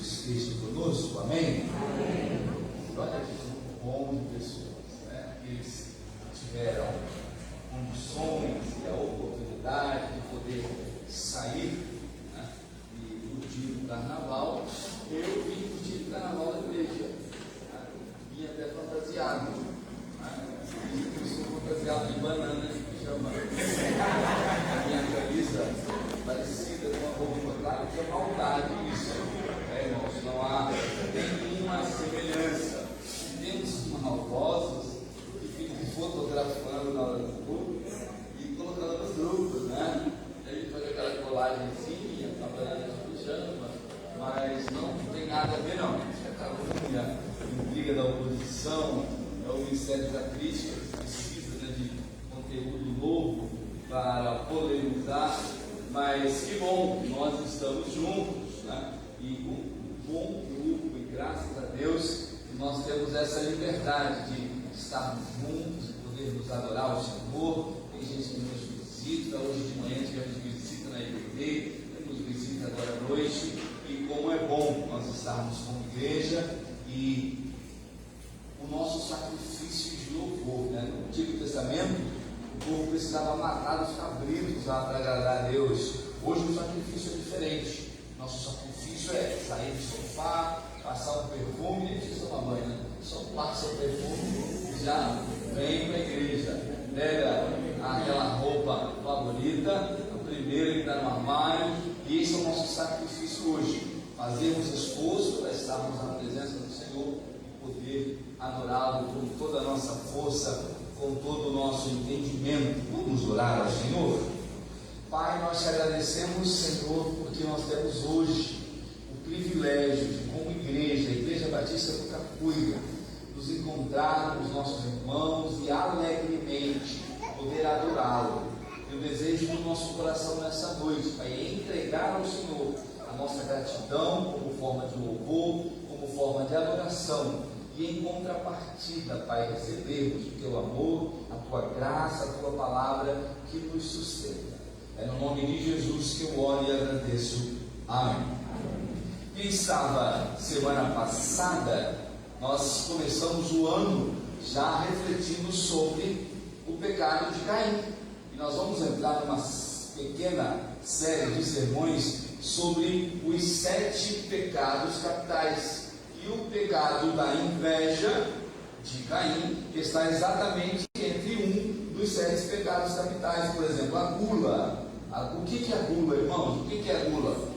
esteja conosco, amém? Olha que bom de pessoas, né? Eles tiveram condições e a oportunidade de poder sair, né? E curtir o carnaval. Eu vim curtir o carnaval da igreja, né? Vim até fantasiado, né? E eu sou fantasiado de banana de pijama. A minha camisa parecida com a roupa, claro que é maldade isso, irmãos, não há nenhuma semelhança. Temos maldosos que ficam fotografando na hora do grupo e colocando nos grupos, né? A gente faz aquela colagenzinha, a banana de pijama, mas não tem nada a ver, não. Isso é calúnia, intriga da oposição, é o Ministério da Crítica, que precisa, né, de conteúdo novo para polemizar. Mas que bom que nós estamos juntos, né? E um bom grupo, e graças a Deus nós temos essa liberdade de estarmos juntos e podermos adorar o Senhor. Tem gente que nos visita, hoje de manhã tivemos visita na IBD, temos visita agora à noite, e como é bom nós estarmos como igreja e o nosso sacrifício de louvor, né? No Antigo Testamento o povo precisava matar os cabritos lá para agradar a Deus. Hoje o sacrifício é diferente. Nosso sacrifício é sair do sofá, passar um perfume, nem precisa tomar banho, né? Só passa o perfume e já vem para a igreja. Pega aquela roupa favorita, o primeiro que está no armário, e esse é o nosso sacrifício hoje. Fazermos esforço para estarmos na presença do Senhor e poder adorá-lo com toda a nossa força, com todo o nosso entendimento. Vamos orar ao Senhor? Pai, nós te agradecemos, Senhor, porque nós temos hoje o privilégio de, como igreja, a Igreja Batista do Capuia, nos encontrar com os nossos irmãos e alegremente poder adorá-lo. Eu desejo no nosso coração nessa noite, Pai, entregar ao Senhor a nossa gratidão como forma de louvor, como forma de adoração. E em contrapartida, Pai, recebermos o Teu amor, a Tua graça, a Tua palavra que nos sustenta. É no nome de Jesus que eu oro e agradeço. Amém. Quem estava semana passada, nós começamos o ano já refletindo sobre o pecado de Caim. E nós vamos entrar numa pequena série de sermões sobre os 7 pecados capitais. E o pecado da inveja de Caim está exatamente entre um dos 7 pecados capitais. Por exemplo, a gula. O que é a gula, irmãos? O que é a gula?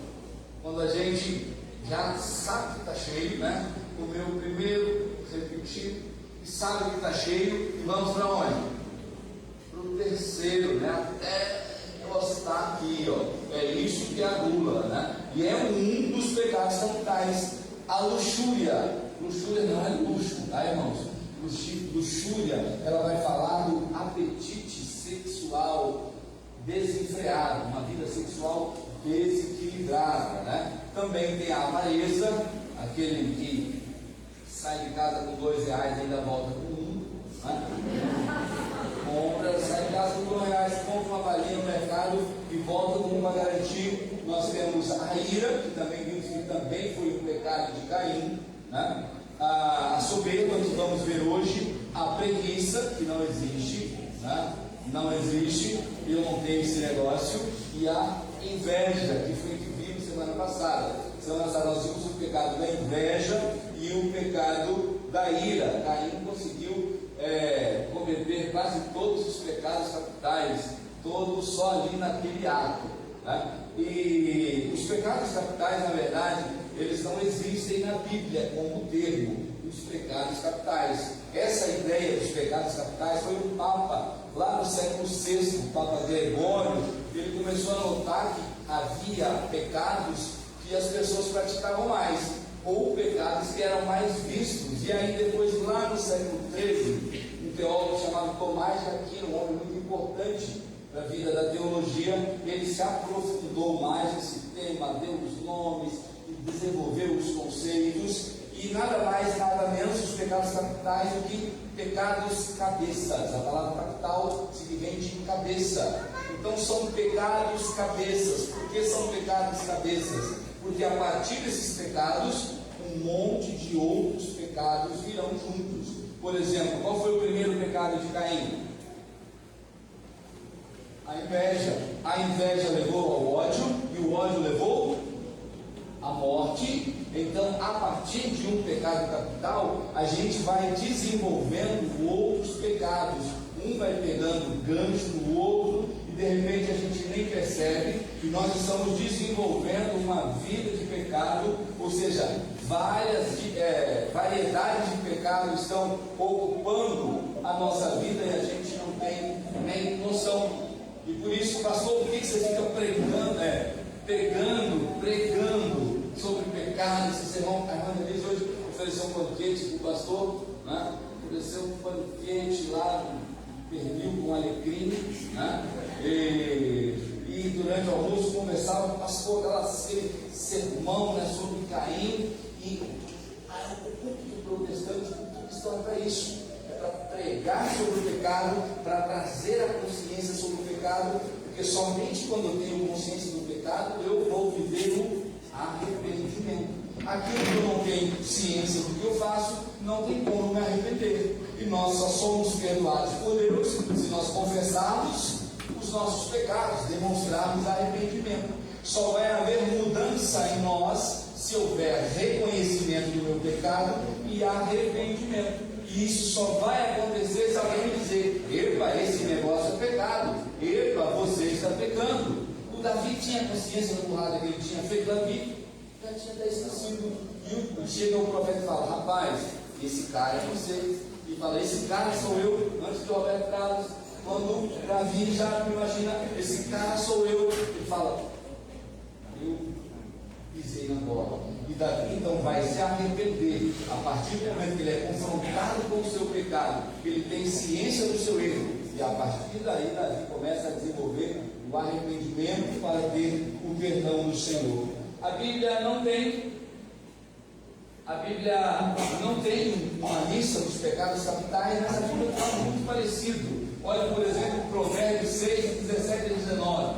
Quando a gente já sabe que está cheio, né? Comeu o primeiro, repetir, e sabe que está cheio, e vamos para onde? Para o terceiro, né? Até gostar aqui, ó. É isso que é a gula, né? E é um dos pecados capitais. A luxúria. Luxúria não é luxo, tá, irmãos? Luxúria, ela vai falar do apetite sexual desenfreado, uma vida sexual desequilibrada, né? Também tem a avareza, aquele que sai de casa com R$2 e ainda volta com 1, né? Compra, sai de casa com R$2, compra uma balinha no mercado e volta com uma garantia. Nós temos a ira, que também vimos que também foi um pecado de Caim, né? A soberba, que vamos ver hoje, a preguiça, que não existe, né? Não existe, eu não tenho esse negócio, e a inveja, que foi o que vimos semana passada. Semana passada nós vimos o pecado da inveja e o pecado da ira. Caim conseguiu cometer quase todos os pecados capitais, todos só ali naquele ato, né? E os pecados capitais, na verdade, eles não existem na Bíblia como termo, os pecados capitais. Essa ideia dos pecados capitais foi o Papa, lá no século VI, o Papa Gregório. Ele começou a notar que havia pecados que as pessoas praticavam mais, ou pecados que eram mais vistos. E aí depois, lá no século XIII, um teólogo chamado Tomás de Aquino, um homem muito importante para a vida da teologia, ele se aprofundou mais nesse tema, deu os nomes e desenvolveu os conceitos. E nada mais, nada menos os pecados capitais do que pecados cabeças. A palavra capital se vem de cabeça. Então são pecados cabeças. Por que são pecados cabeças? porque a partir desses pecados, um monte de outros pecados virão juntos. Por exemplo, qual foi o primeiro pecado de Caim? A inveja. A inveja levou ao ódio, e o ódio levou à morte. Então, a partir de um pecado capital, a gente vai desenvolvendo outros pecados. Um vai pegando gancho no outro, e de repente a gente nem percebe que nós estamos desenvolvendo uma vida de pecado, ou seja, variedades de pecados estão ocupando a nossa vida e a gente não tem nem noção. E por isso, pastor, por que você fica pregando sobre pecados? Esse irmão, a irmã Denise hoje ofereceu um banquete para o pastor, né? Ofereceu um banquete lá, pernil com alecrim, né? E durante o almoço conversava com o pastor, aquele sermão, né, sobre Caim. E o culto protestante, o culto cristão é para isso, é para pregar sobre o pecado, para trazer a consciência sobre o pecado, porque somente quando eu tenho consciência do pecado eu vou viver o arrependimento. Aquilo que eu não tenho ciência do que eu faço, não tem como me arrepender. E nós só somos perdoados por Deus se nós confessarmos os nossos pecados, demonstrarmos arrependimento. Só vai haver mudança em nós se houver reconhecimento do meu pecado e arrependimento. E isso só vai acontecer se alguém me dizer: epa, esse negócio é pecado, epa, você está pecando. O Davi tinha consciência da burrada que ele tinha feito. Davi já tinha até esquecido. E chega o profeta e fala: rapaz, esse cara é você. E fala: esse cara sou eu. Antes de Roberto Carlos, quando Davi já me imagina: esse cara sou eu. Ele fala: eu pisei na bola. E Davi então vai se arrepender. A partir do momento que ele é confrontado com o seu pecado, ele tem ciência do seu erro, e a partir daí Davi começa a desenvolver o arrependimento para ter o perdão do Senhor. A Bíblia não tem uma lista dos pecados capitais, mas a Bíblia fala muito parecido. Olha, por exemplo, Provérbios 6, 17 e 19.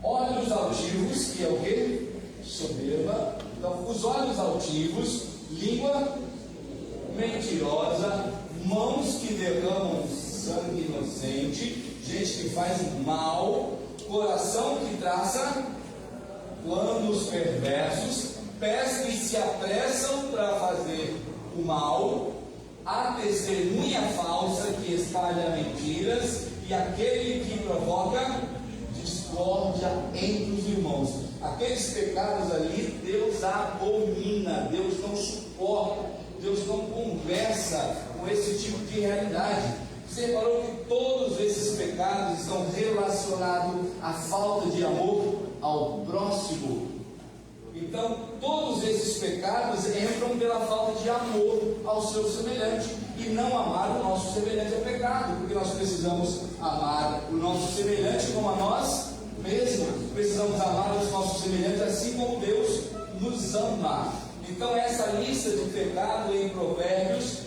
Olhos altivos, que é o quê? Soberba. Então, os olhos altivos, língua mentirosa, mãos que derramam sangue inocente, gente que faz mal, coração que traça planos perversos, pés que se apressam para fazer o mal, a testemunha falsa que espalha mentiras, e aquele que provoca discórdia entre os irmãos. Aqueles pecados ali, Deus abomina, Deus não suporta, Deus não conversa com esse tipo de realidade. Você reparou que todos esses pecados estão relacionados à falta de amor ao próximo. Então, todos esses pecados entram pela falta de amor ao seu semelhante. E não amar o nosso semelhante é pecado, porque nós precisamos amar o nosso semelhante como a nós mesmos. Precisamos amar os nossos semelhantes assim como Deus nos ama. Então, essa lista de pecado em Provérbios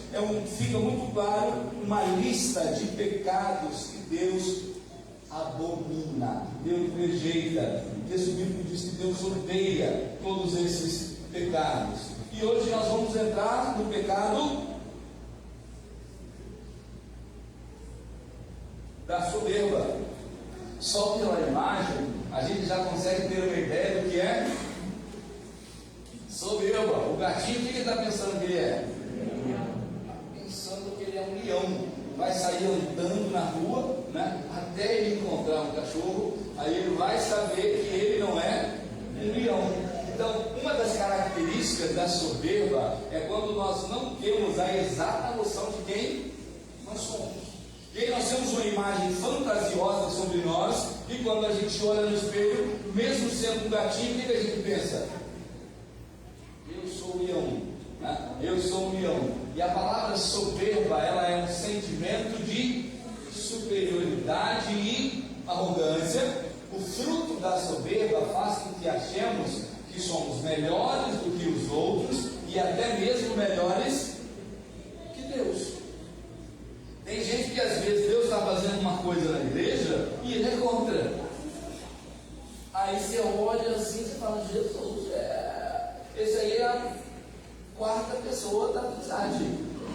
fica muito claro uma lista de pecados que Deus abomina, Deus rejeita. O texto bíblico diz que Deus odeia todos esses pecados. E hoje nós vamos entrar no pecado da soberba. Só pela imagem a gente já consegue ter uma ideia do que é soberba. O gatinho, o que ele está pensando que ele é? Pensando que ele é um leão. Vai sair andando na rua, né, até ele encontrar um cachorro, aí ele vai saber que ele não é um leão. Então, uma das características da soberba é quando nós não temos a exata noção de quem nós somos. E aí nós temos uma imagem fantasiosa sobre nós, e quando a gente olha no espelho, mesmo sendo um gatinho, o que a gente pensa? Eu sou o leão. Eu sou um leão. E a palavra soberba, ela é um sentimento de superioridade e arrogância. O fruto da soberba faz com que achemos que somos melhores do que os outros, e até mesmo melhores que Deus. Tem gente que às vezes Deus está fazendo uma coisa na igreja e ele é contra. Aí Aí você olha assim e fala, Jesus, esse aí é a quarta pessoa da Trindade,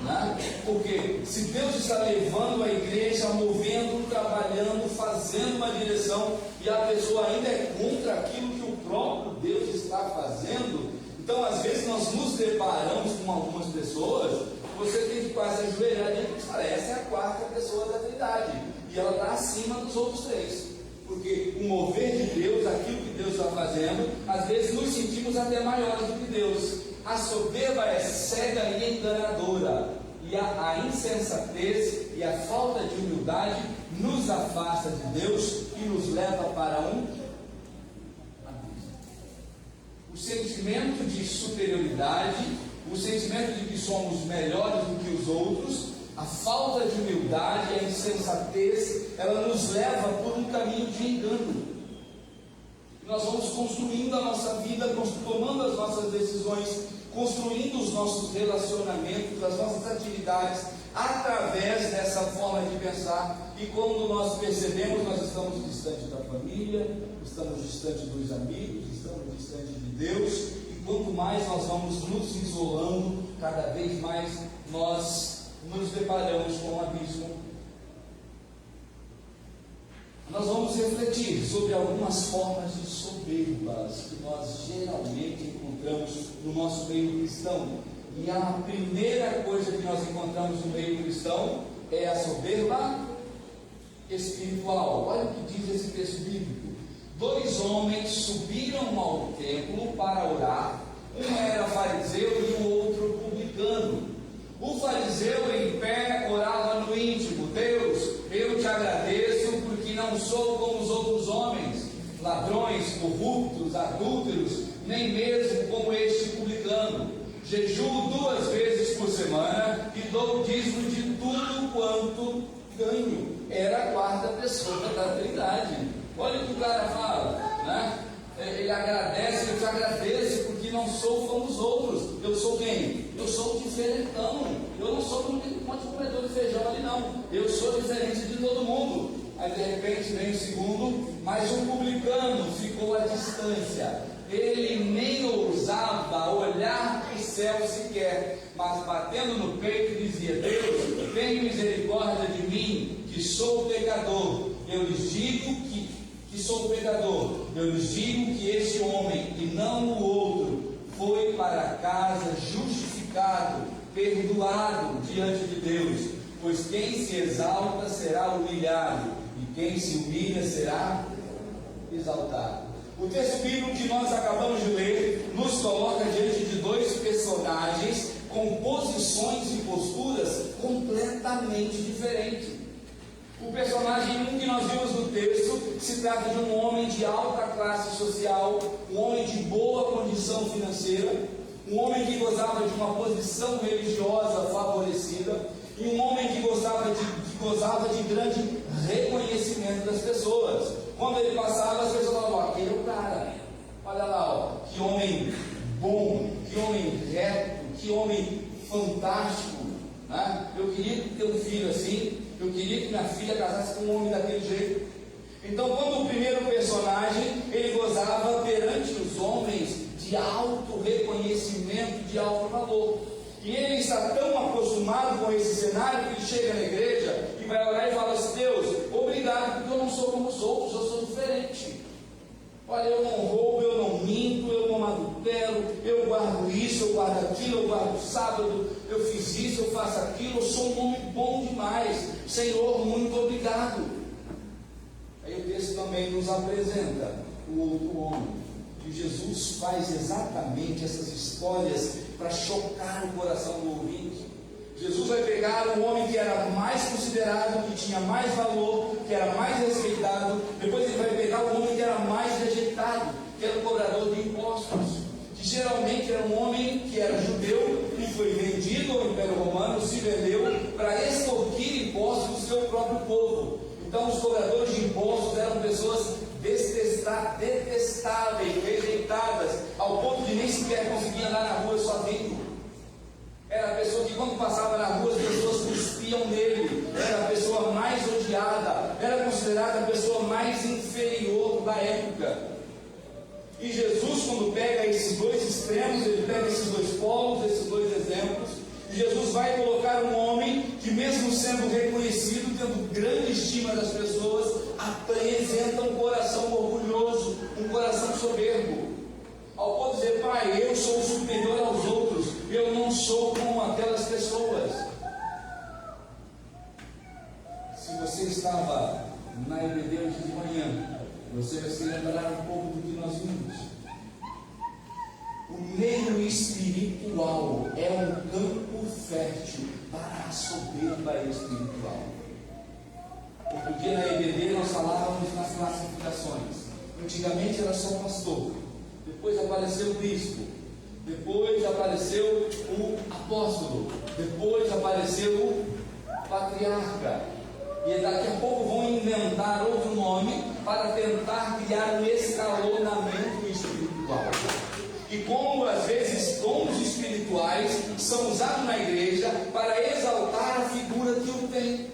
né? Porque se Deus está levando a igreja, movendo, trabalhando, fazendo uma direção, e a pessoa ainda é contra aquilo que o próprio Deus está fazendo, então às vezes nós nos deparamos com algumas pessoas, você tem que quase ajoelhar e dizer, cara, essa é a quarta pessoa da Trindade, e ela está acima dos outros três. Porque o mover de Deus, aquilo que Deus está fazendo, às vezes nos sentimos até maiores do que Deus. A soberba é cega e enganadora, e a insensatez e a falta de humildade nos afasta de Deus e nos leva para um abismo. O sentimento de superioridade, o sentimento de que somos melhores do que os outros, a falta de humildade, a insensatez, ela nos leva por um caminho de engano. Nós vamos construindo a nossa vida, tomando as nossas decisões, construindo os nossos relacionamentos, as nossas atividades, através dessa forma de pensar. E quando nós percebemos, nós estamos distante da família, estamos distante dos amigos, estamos distante de Deus. E quanto mais nós vamos nos isolando, cada vez mais nós nos deparamos com um abismo. Nós vamos refletir sobre algumas formas de soberbas que nós geralmente encontramos no nosso meio cristão. E a primeira coisa que nós encontramos no meio cristão é a soberba espiritual. Olha o que diz esse texto bíblico. 2 homens subiram ao templo para orar. Um era fariseu e o outro publicano. O fariseu em pé orava no íntimo: Deus, eu te agradeço porque não sou como os outros homens, ladrões, corruptos, adúlteros, nem mesmo como este publicano. Jejuo 2 vezes por semana e dou o dízimo de tudo quanto ganho. Era a quarta pessoa da Trindade. Olha o que o cara fala, né? Ele agradece, eu te agradeço porque não sou como os outros. Eu sou quem? Eu sou diferentão. Eu não sou como um monte de comedor de feijão ali, não. Eu sou diferente de todo mundo. Aí de repente vem o segundo, mas o publicano ficou à distância. Ele nem ousava olhar para o céu sequer, mas batendo no peito dizia: Deus, tenha misericórdia de mim, que sou pecador. Eu lhes digo que sou pecador. Eu lhes digo que este homem, e não o outro, foi para casa justificado, perdoado diante de Deus. Pois quem se exalta será humilhado, e quem se humilha será exaltado. O texto bíblico que nós acabamos de ler nos coloca diante de 2 personagens com posições e posturas completamente diferentes. O personagem 1 que nós vimos no texto se trata de um homem de alta classe social, um homem de boa condição financeira, um homem que gozava de uma posição religiosa favorecida e um homem que gozava de grande reconhecimento das pessoas. Quando ele passava, as pessoas falavam: aquele é o cara, olha lá, ó, que homem bom, que homem reto, que homem fantástico, né? Eu queria ter um filho assim, eu queria que minha filha casasse com um homem daquele jeito. Então, quando o primeiro personagem, ele gozava perante os homens de alto reconhecimento, de alto valor, e ele está tão acostumado com esse cenário que ele chega na igreja e vai orar e fala assim: Deus, obrigado, porque eu não sou como os outros, eu sou diferente. Olha, eu não roubo, eu não minto, eu não adultero, eu guardo isso, eu guardo aquilo, eu guardo o sábado, eu fiz isso, eu faço aquilo, eu sou um homem bom demais. Senhor, muito obrigado. Aí o texto também nos apresenta o outro homem. E Jesus faz exatamente essas histórias para chocar o coração do ouvinte. Jesus vai pegar um homem que era mais considerado, que tinha mais valor, que era mais respeitado. Depois ele vai pegar um homem que era mais rejeitado, que era o cobrador de impostos, que geralmente era um homem que era judeu e foi vendido ao Império Romano, se vendeu para extorquir impostos do seu próprio povo. Então os cobradores de impostos eram pessoas detestáveis, rejeitadas, ao ponto de nem sequer conseguir andar na rua sozinho. Era a pessoa que, quando passava na rua, as pessoas cuspiam nele. Era a pessoa mais odiada, era considerada a pessoa mais inferior da época. E Jesus, quando pega esses dois extremos, ele pega esses dois polos, esses dois exemplos, e Jesus vai colocar um homem que, mesmo sendo reconhecido, tendo grande estima das pessoas, apresenta um coração orgulhoso, um coração soberbo, ao ponto de dizer: pai, eu sou superior aos outros, eu não sou como aquelas pessoas. Se você estava na EBD hoje de manhã, você vai se lembrar um pouco do que nós vimos. O meio espiritual é um campo fértil para a soberba espiritual. Porque na EBD nós falávamos nas classificações. Antigamente era só o pastor, depois apareceu o bispo, depois apareceu o apóstolo, depois apareceu o patriarca. E daqui a pouco vão inventar outro nome para tentar criar um escalonamento espiritual. E como às vezes dons espirituais são usados na igreja para exaltar a figura que o tem.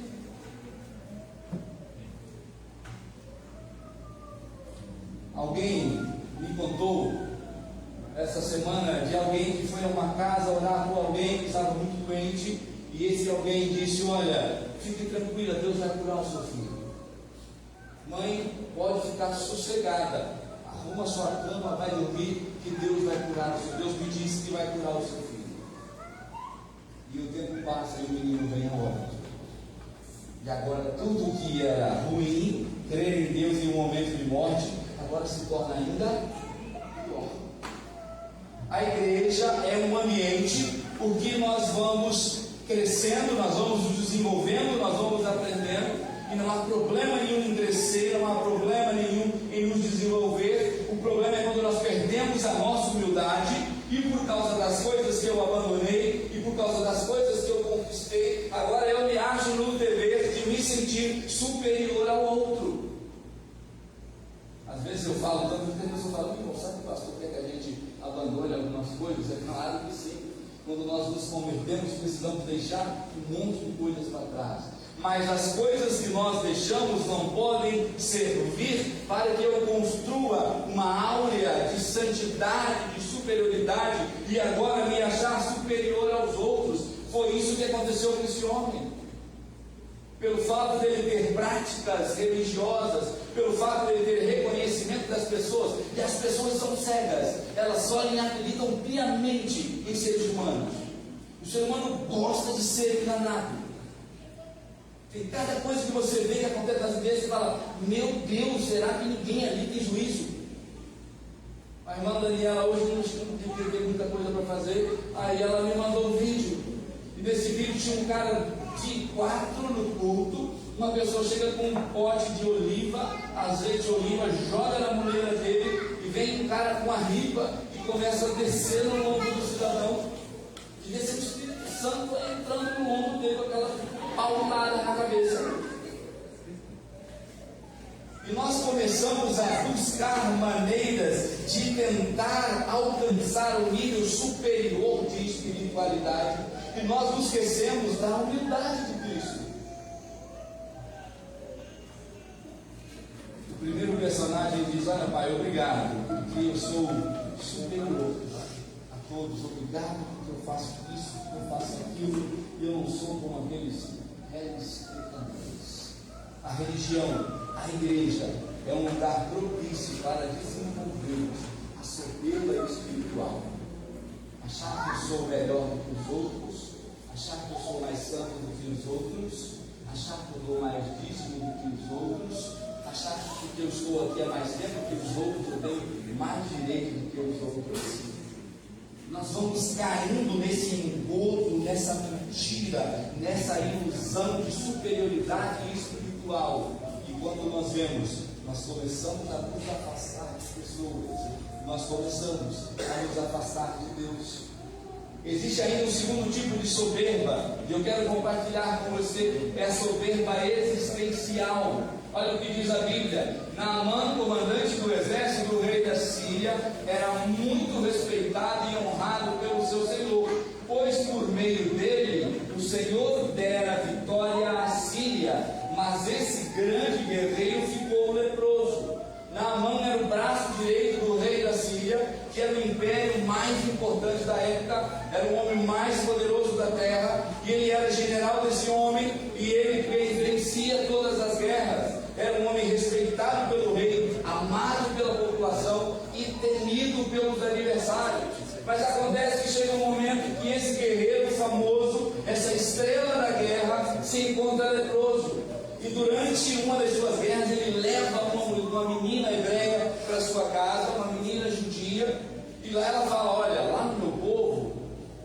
Alguém me contou essa semana de alguém que foi a uma casa orar por alguém que estava muito doente, e esse alguém disse: olha, fique tranquila, Deus vai curar o seu filho. Mãe, pode ficar sossegada, arruma sua cama, vai dormir, que Deus vai curar o seu. Deus me disse que vai curar o seu filho. E o tempo passa e o menino vem a óbito. E agora tudo que era ruim, crer em Deus em um momento de morte, agora se torna ainda pior. A igreja é um ambiente porque nós vamos crescendo, nós vamos nos desenvolvendo, nós vamos aprendendo, e não há problema nenhum em crescer, não há problema nenhum em nos desenvolver. O problema é quando nós perdemos a nossa humildade, e por causa das coisas que eu abandonei, e por causa das coisas que eu conquistei, agora eu me acho no dever de me sentir superior ao outro. Às vezes eu falo, tanto que a pessoa fala: sabe que o pastor quer que a gente abandone algumas coisas? É claro que sim. Quando nós nos convertemos, precisamos deixar um monte de coisas para trás. Mas as coisas que nós deixamos não podem servir para que eu construa uma áurea de santidade, de superioridade, e agora me achar superior aos outros. Foi isso que aconteceu com esse homem. Pelo fato dele ter práticas religiosas, pelo fato dele ter reconhecimento das pessoas, e as pessoas são cegas, elas só acreditam piamente em seres humanos. O ser humano gosta de ser enganado. Tem cada coisa que você vê que acontece nas igrejas e fala: meu Deus, será que ninguém ali tem juízo? A irmã Daniela hoje não tem muita coisa para fazer, aí ela me mandou um vídeo, e nesse vídeo tinha um cara de 4 no culto. Uma pessoa chega com um pote de oliva, azeite de oliva, joga na mulher dele, e vem um cara com a ripa e começa a descer no ombro do cidadão. Devia ser o Espírito Santo entrando no ombro dele com aquela palmada na cabeça. E nós começamos a buscar maneiras de tentar alcançar o nível superior de espiritualidade, e nós nos esquecemos da humildade de Cristo. O primeiro personagem diz: olha, pai, obrigado, porque eu sou superior a todos, obrigado porque eu faço isso, porque eu faço aquilo, e eu não sou como aqueles réis pecadores. A religião, a igreja, é um lugar propício para desenvolvermos a soberba espiritual. Achar que eu sou melhor do que os outros, achar que eu sou mais santo do que os outros, achar que eu dou mais dízimo do que os outros, achar que porque eu estou aqui há mais tempo que os outros, eu tenho mais direito do que os outros. Nós vamos caindo nesse engodo, nessa mentira, nessa ilusão de superioridade espiritual. E quando nós vemos, nós começamos a nos afastar de pessoas, nós começamos a nos afastar de Deus. Existe ainda um segundo tipo de soberba, e eu quero compartilhar com você, é a soberba existencial. Olha o que diz a Bíblia: Naamã, comandante do exército do rei da Síria, era muito respeitado e honrado pelo seu senhor, pois por meio dele o Senhor dera vitória à Síria. Mas esse grande guerreiro ficou leproso. Naamã era o braço direito do rei da Síria, da época, era o homem mais poderoso da terra, e ele era general desse homem, e ele vencia todas as guerras. Era um homem respeitado pelo rei, amado pela população e temido pelos adversários. Mas acontece que chega um momento que esse guerreiro famoso, essa estrela da guerra, se encontra leproso. E durante uma das suas guerras, ele leva uma menina hebreia para sua casa, uma menina judia, e lá ela fala: olha, lá no meu povo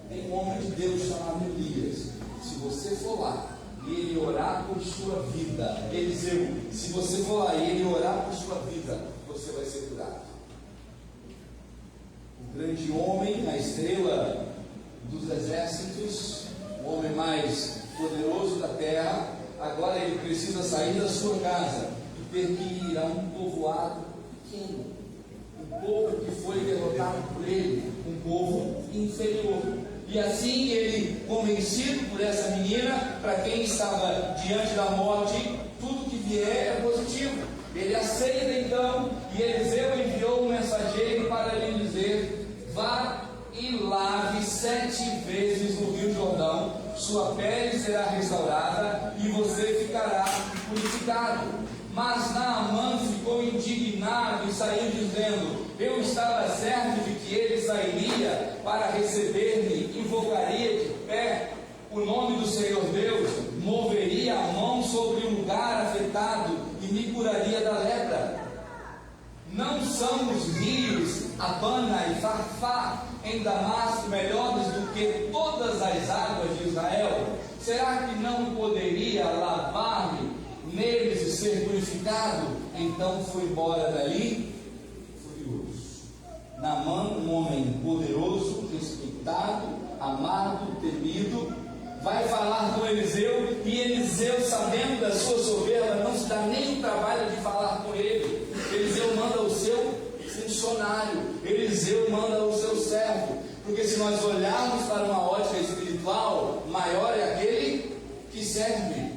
tem um homem de Deus chamado Elias. Se você for lá e ele orar por sua vida, Eliseu, se você for lá e ele orar por sua vida, você vai ser curado. O grande homem, a estrela dos exércitos, o homem mais poderoso da terra, agora ele precisa sair da sua casa e ter que ir a um povoado pequeno, um povo que foi derrotado por ele, um povo inferior. E assim ele, convencido por essa menina, para quem estava diante da morte, tudo que vier é positivo. Ele aceita então, e Eliseu enviou um mensageiro para lhe dizer: vá e lave 7 vezes no Rio Jordão, sua pele será restaurada e você ficará purificado. Mas Naamã ficou indignado e saiu dizendo: eu estava certo de que ele sairia para receber-me, invocaria de pé o nome do Senhor Deus, moveria a mão sobre o lugar afetado e me curaria da lepra. Não são os rios Abana e Farfá em Damasco melhores do que todas as águas de Israel? Será que não poderia lavar-me neles e ser purificado? Então foi embora dali furioso. Naamã, um homem poderoso, respeitado, amado, temido, vai falar com Eliseu, e Eliseu, sabendo da sua soberba, não se dá nem o trabalho de falar com ele. Eliseu manda o seu funcionário, Eliseu manda o seu servo, porque se nós olharmos para uma ótica espiritual, maior é aquele que serve.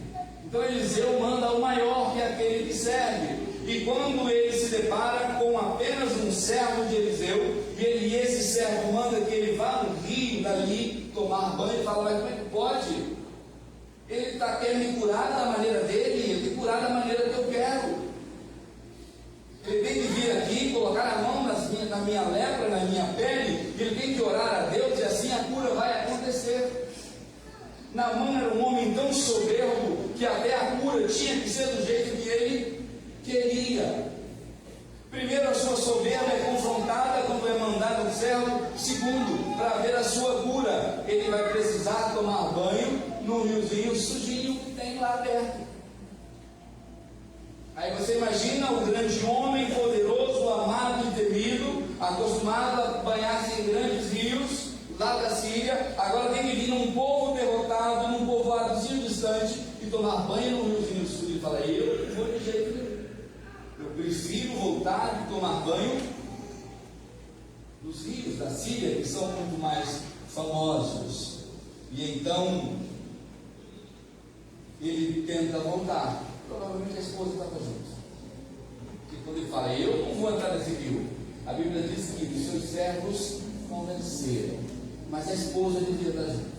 Então Eliseu manda o maior, que é aquele que serve. E quando ele se depara com apenas um servo de Eliseu, e esse servo manda que ele vá no rio dali tomar banho, ele fala: mas como é que pode? Ele está querendo me curar da maneira dele, ele tem que curar da maneira que eu quero. Ele tem que vir aqui, colocar a mão na minha lepra, na minha pele, ele tem que orar a Deus, e assim a cura vai acontecer. Naamã era um homem tão soberbo que até a cura tinha que ser do jeito que ele queria. Primeiro, a sua soberba é confrontada quando é mandado um servo. Segundo, para ver a sua cura, ele vai precisar tomar banho no riozinho sujinho que tem lá perto. Aí você imagina o grande homem poderoso, amado e temido, acostumado a banhar-se em grandes rios lá da Síria, agora tem que vir num povo derrotado, num povoadozinho distante, e tomar banho no riozinho sujo. Ele fala: eu vou de jeito nenhum. Eu prefiro voltar e tomar banho nos rios da Síria, que são muito mais famosos. E então ele tenta voltar. Provavelmente a esposa estava junto. Porque quando ele fala: eu não vou entrar nesse rio, a Bíblia diz que os seus servos convenceram, mas a esposa devia estar junto.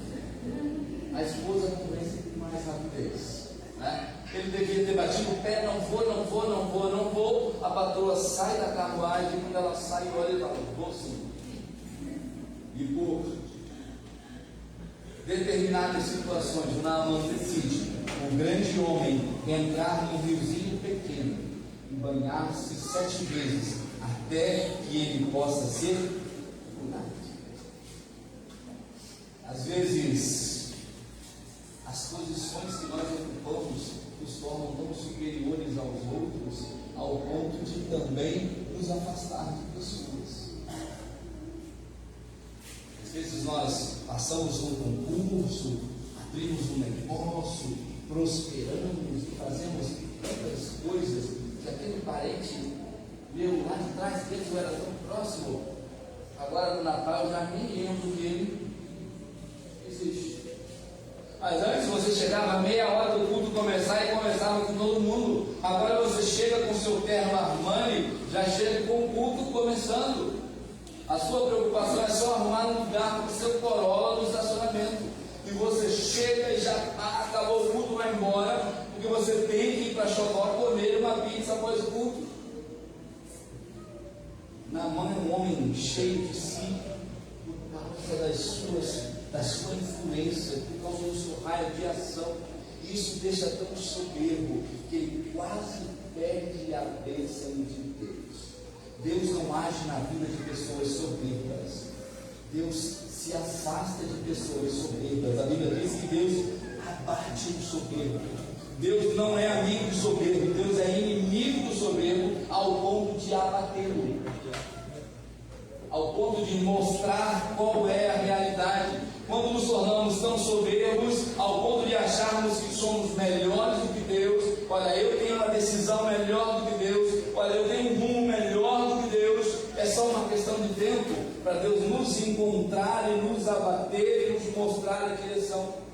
A esposa convence com mais rapidez, né? Ele devia ter batido o pé: não vou, não vou, não vou, não vou. A patroa sai da carruagem, e quando ela sai, olha e fala: vou sim. E por determinadas situações, o Naamã decide, o grande homem, entrar num riozinho pequeno e banhar-se 7 vezes até que ele possa ser curado. Às vezes, as posições que nós ocupamos nos tornam tão superiores aos outros, ao ponto de também nos afastar de pessoas. Às vezes nós passamos um concurso, abrimos um negócio, prosperamos e fazemos tantas coisas que aquele parente meu lá de trás, que eu era tão próximo, agora no Natal eu já nem lembro que ele existe. Mas antes você chegava meia hora do culto começar e conversava com todo mundo. Agora você chega com seu terno Armani, já chega com o culto começando. A sua preocupação é só arrumar um lugar para o seu Corolla no estacionamento. E você chega e já acabou o culto, vai embora, porque você tem que ir para Xodó comer uma pizza após o culto. Naamã é um homem cheio de si, por causa da sua influência, por causa do seu raio de ação. Isso deixa tão soberbo que ele quase perde a bênção de Deus. Deus não age na vida de pessoas soberbas. Deus se afasta de pessoas soberbas. A Bíblia diz que Deus abate o soberbo. Deus não é amigo do soberbo, Deus é inimigo do soberbo, ao ponto de abatê-lo, ao ponto de mostrar qual é a realidade. Quando nos tornamos tão soberbos, ao ponto de acharmos que somos melhores do que Deus, olha, eu tenho uma decisão melhor do que Deus, olha, eu tenho um rumo melhor do que Deus, é só uma questão de tempo para Deus nos encontrar e nos abater e nos mostrar a direção.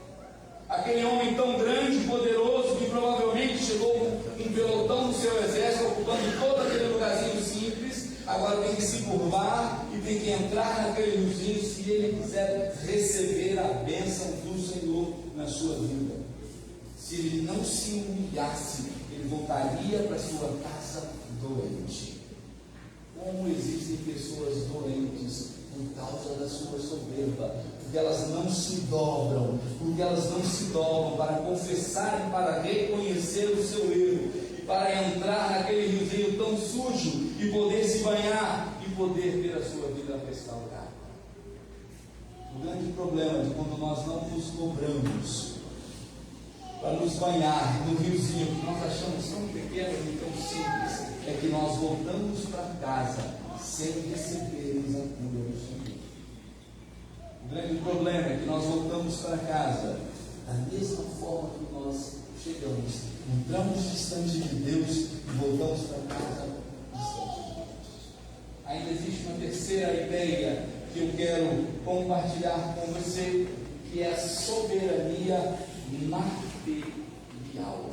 Aquele homem tão grande e poderoso que provavelmente chegou um pelotão do seu exército, ocupando todo aquele lugarzinho simples, agora tem que se curvar e tem que entrar naquele riozinho se ele quiser receber a bênção do Senhor na sua vida. Se ele não se humilhasse, ele voltaria para sua casa doente. Como existem pessoas doentes por causa da sua soberba, porque elas não se dobram, para confessar e para reconhecer o seu erro, e para entrar naquele riozinho tão sujo e poder se banhar e poder ter a sua vida restaurada. O grande problema de quando nós não nos dobramos para nos banhar no riozinho que nós achamos tão pequeno e tão simples, é que nós voltamos para casa sem recebermos a cura do Senhor. O grande problema é que nós voltamos para casa da mesma forma que nós chegamos, entramos distante de Deus e voltamos para casa distante de Deus. Ainda existe uma terceira ideia que eu quero compartilhar com você, que é a soberania material.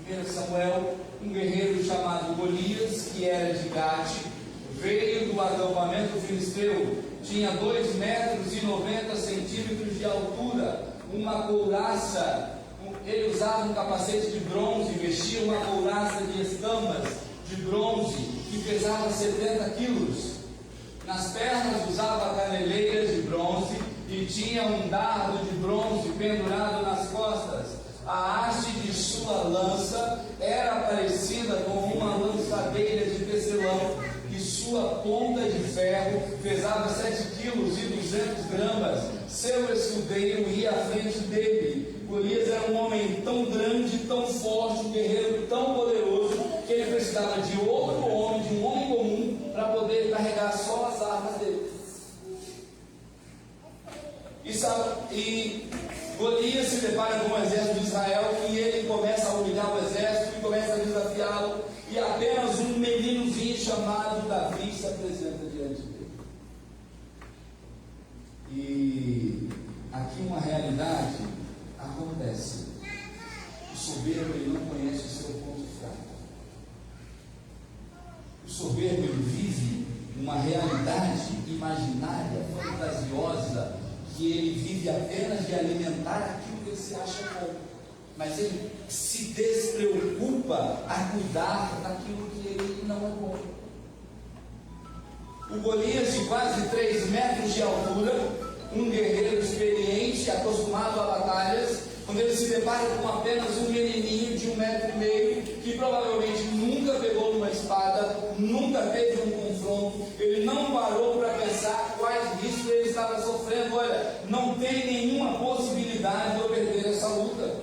1 Samuel, um guerreiro chamado Golias, que era de Gate, veio do acampamento filisteu, tinha 2,90 metros de altura, uma couraça, ele usava um capacete de bronze, vestia uma couraça de escamas de bronze, que pesava 70 quilos, nas pernas usava caneleiras de bronze, e tinha um dardo de bronze pendurado nas costas. A haste de sua lança era parecida com uma lançadeira de tecelão, e sua ponta de ferro pesava 7 quilos e 200 gramas. Seu escudeiro ia à frente dele. Golias era um homem tão grande, tão forte, um guerreiro tão poderoso, que ele precisava de outro homem, de um homem comum, para poder carregar só as armas dele. E Golias se depara com o exército de Israel, e ele começa a humilhar o exército e começa a desafiá-lo, e apenas um meninozinho chamado Davi se apresenta diante dele. E aqui uma realidade acontece: o soberbo ele não conhece o seu ponto fraco. O soberbo ele vive uma realidade imaginária, fantasiosa, que ele vive apenas de alimentar aquilo que ele se acha bom, mas ele se despreocupa a cuidar daquilo que ele não é bom. O Golias, de quase 3 metros de altura, um guerreiro experiente, acostumado a batalhas, quando ele se depara com apenas um menininho de 1,5 metros, que provavelmente nunca pegou numa espada, nunca teve um confronto, ele não parou para pensar quais riscos ele estava sofrendo. Olha, não tem nenhuma possibilidade de eu perder essa luta.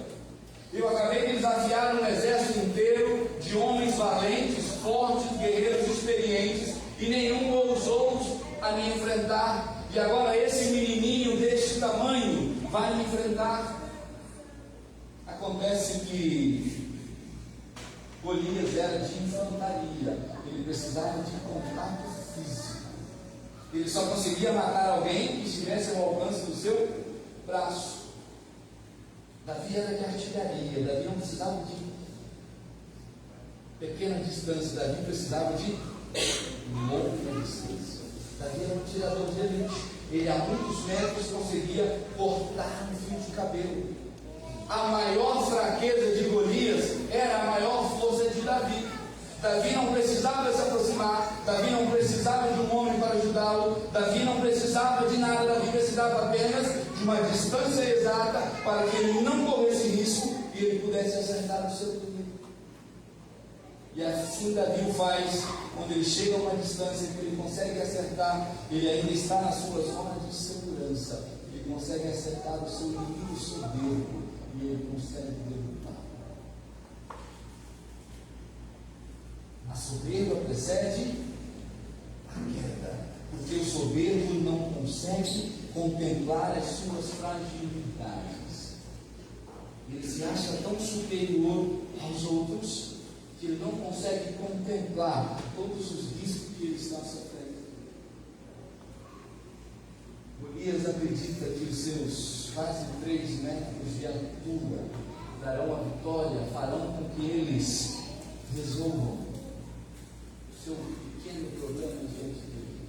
Eu acabei de desafiar um exército inteiro de homens valentes, fortes, guerreiros experientes, e nenhum ousou a me enfrentar. E agora esse menininho deste tamanho vai me enfrentar. Acontece que Golias era de infantaria, ele precisava de contato físico. Ele só conseguia matar alguém que estivesse ao alcance do seu braço. Davi era de artilharia, Davi não precisava de pequena distância, Davi precisava de longa distância. Davi era um tirador de elite. Ele a muitos metros conseguia cortar um fio de cabelo. A maior fraqueza de Golias era a maior força de Davi. Davi não precisava se aproximar, Davi não precisava de um homem para ajudá-lo, Davi não precisava de nada, Davi precisava apenas de uma distância exata para que ele não corresse risco e ele pudesse acertar o seu inimigo. E assim Davi o faz, quando ele chega a uma distância que ele consegue acertar, ele ainda está na sua zona de segurança, ele consegue acertar o seu inimigo soberbo e ele consegue derrotar. A soberba precede a queda, porque o soberbo não consegue contemplar as suas fragilidades. Ele se acha tão superior aos outros que ele não consegue contemplar todos os riscos que ele está sofrendo. Golias acredita que os seus quase 3 metros de altura darão a vitória, farão com que eles resolvam seu pequeno problema diante dele.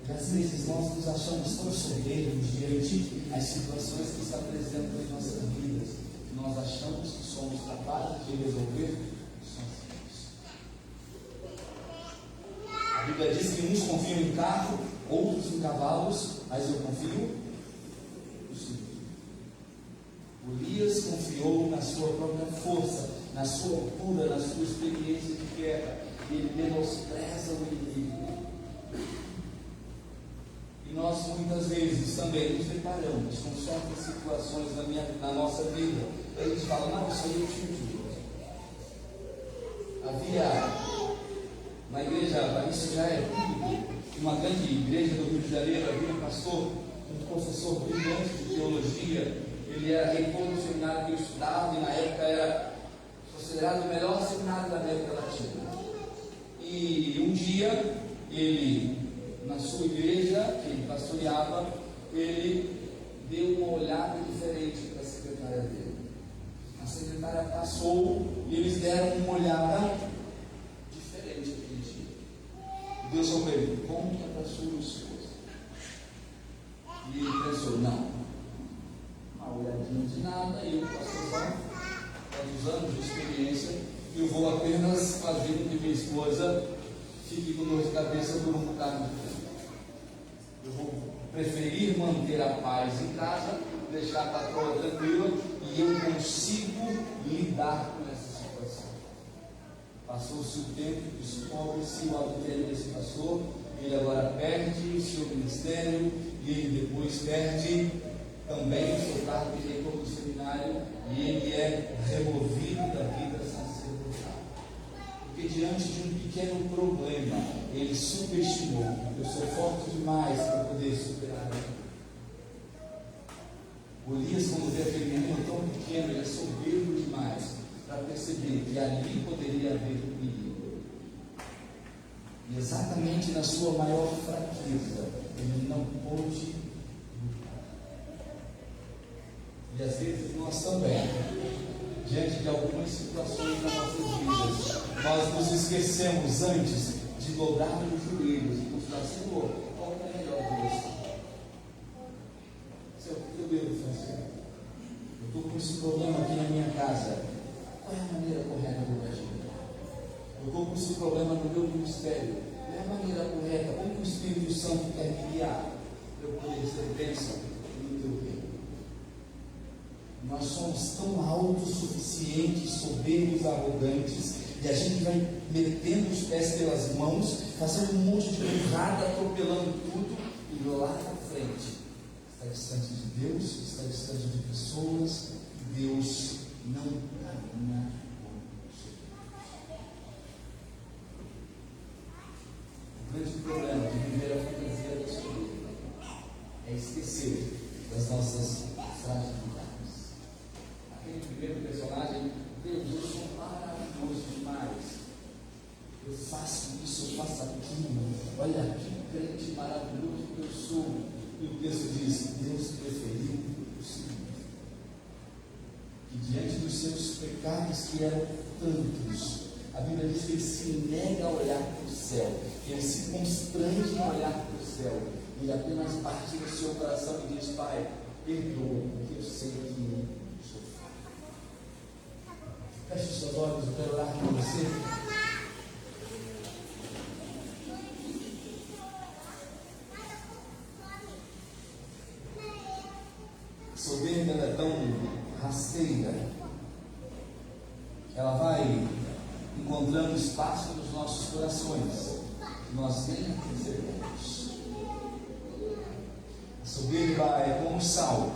E às vezes nós nos achamos tão soberbos diante das situações que está presente nas nossas vidas, que nós achamos que somos capazes de resolver sozinhos. A Bíblia diz que uns confiam em carro, outros em cavalos, mas eu confio no Senhor. Golias confiou na sua própria força, na sua altura, na sua experiência de guerra. Ele menospreza o inimigo. E nós muitas vezes também nos deparamos com certas situações na nossa vida. A gente fala, não, isso aí eu tive. Havia na igreja, isso já é público, uma grande igreja do Rio de Janeiro, havia um pastor, um professor brilhante de teologia. Ele era reitor do seminário que eu estudava e na época era considerado o melhor seminário da América Latina. E um dia, ele, na sua igreja, que ele pastoreava, ele deu uma olhada diferente para a secretária dele. A secretária passou e eles deram uma olhada diferente aquele dia. Deus falou para ele, conta para a sua esposa. E ele pensou, não, uma olhadinha de nada, e eu, pastorzão, tantos anos de experiência, eu vou apenas fazer com que minha esposa fique com dor de cabeça por um bocado de tempo. Eu vou preferir manter a paz em casa, deixar a patroa tranquila, e eu consigo lidar com essa situação. Passou-se o tempo, descobre-se o adultério desse pastor, ele agora perde o seu ministério, e ele depois perde também o seu cargo de reitor do seminário, e ele é removido da vida sacerdotal. Porque diante de um pequeno problema, ele subestimou. Eu sou forte demais para poder superar aquilo. Golias, quando vê aquele menino tão pequeno, ele é soberbo demais para perceber que ali poderia haver perigo. E exatamente na sua maior fraqueza, ele não pôde lutar. E às vezes nós também, diante de algumas situações nas nossas vidas, nós nos esquecemos antes de dobrar os joelhos e confiar, Senhor, qual é a melhor direção? Senhor, o que eu devo fazer? Eu estou com esse problema aqui na minha casa. Qual é a maneira correta de eu agir? Eu estou com esse problema no meu ministério. Qual é a maneira correta? Como que o Espírito Santo quer me guiar para eu poder ser bênção no teu reino? Nós somos tão autossuficientes, soberbos, arrogantes, e a gente vai metendo os pés pelas mãos, fazendo um monte de burrada, atropelando tudo, e lá na frente está distante de Deus, está distante de pessoas, e Deus não caminha conosco. O grande problema de viver a fantasia da soberba é esquecer das nossas fragilidades. Aquele primeiro personagem, Deus, eu sou maravilhoso demais. Eu faço isso, eu faço aquilo. Olha que crente maravilhoso que eu sou. E o texto diz, Deus preferiu o seguinte: que diante dos seus pecados, que eram tantos, A Bíblia diz que ele se nega a olhar para o céu, ele se constrange a olhar para o céu, ele apenas parte do seu coração e diz: Pai, perdoa, porque eu sei que sou falho. Feche os seus olhos, eu quero orar por você. A soberba é tão rasteira, ela vai encontrando espaço nos nossos corações, que nós nem percebemos. A soberba é como sal.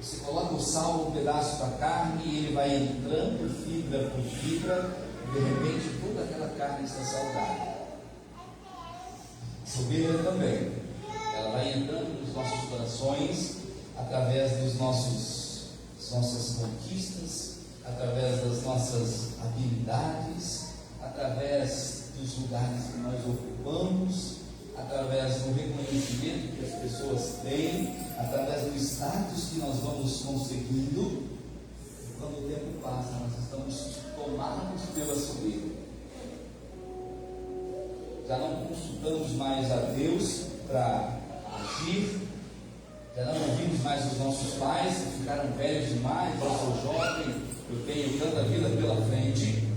Você coloca o sal num pedaço da carne e ele vai entrando fibra por fibra, e de repente toda aquela carne está saudável. A soberba também, ela vai entrando nos nossos corações através das nossas conquistas, através das nossas habilidades, através dos lugares que nós ocupamos, através do reconhecimento que as pessoas têm, através do status que nós vamos conseguindo. E quando o tempo passa, nós estamos tomados pela soberba. Já não consultamos mais a Deus para agir, já não ouvimos mais os nossos pais, que ficaram velhos demais. Eu sou jovem, eu tenho tanta vida pela frente,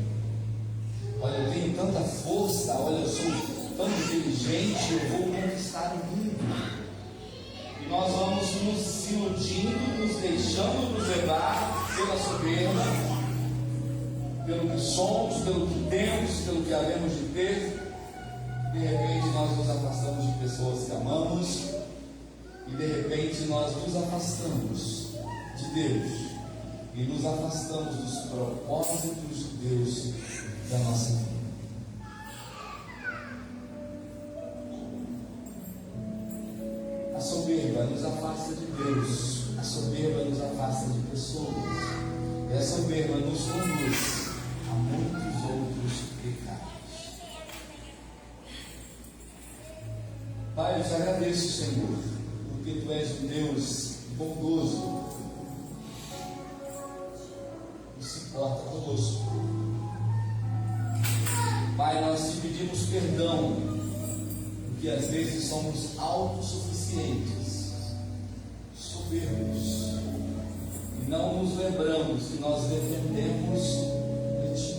olha, eu tenho tanta força, olha, eu sou tão inteligente, eu vou conquistar o mundo. E nós vamos nos iludindo, nos deixando nos levar pela soberba, pelo que somos, pelo que temos, pelo que havemos de ter. De repente nós nos afastamos de pessoas que amamos, e de repente nós nos afastamos de Deus, e nos afastamos dos propósitos de Deus da nossa vida. A soberba nos afasta de Deus, a soberba nos afasta de pessoas, e a soberba nos conduz a muitos outros pecados. Pai, eu te agradeço, Senhor, porque Tu és um Deus bondoso, que se importa conosco. Pai, nós te pedimos perdão, porque às vezes somos autossuficientes, soberbos, e não nos lembramos que nós dependemos de Ti.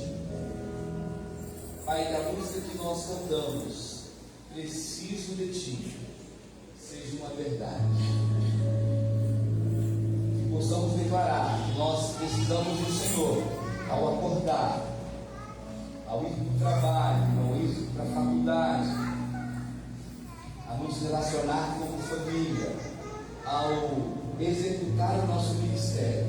Pai, que a música que nós cantamos, preciso de Ti, seja uma verdade. Que possamos declarar que nós precisamos do Senhor ao acordar, ao ir para o trabalho, ao ir para a faculdade, a nos relacionar como família, ao executar o nosso ministério.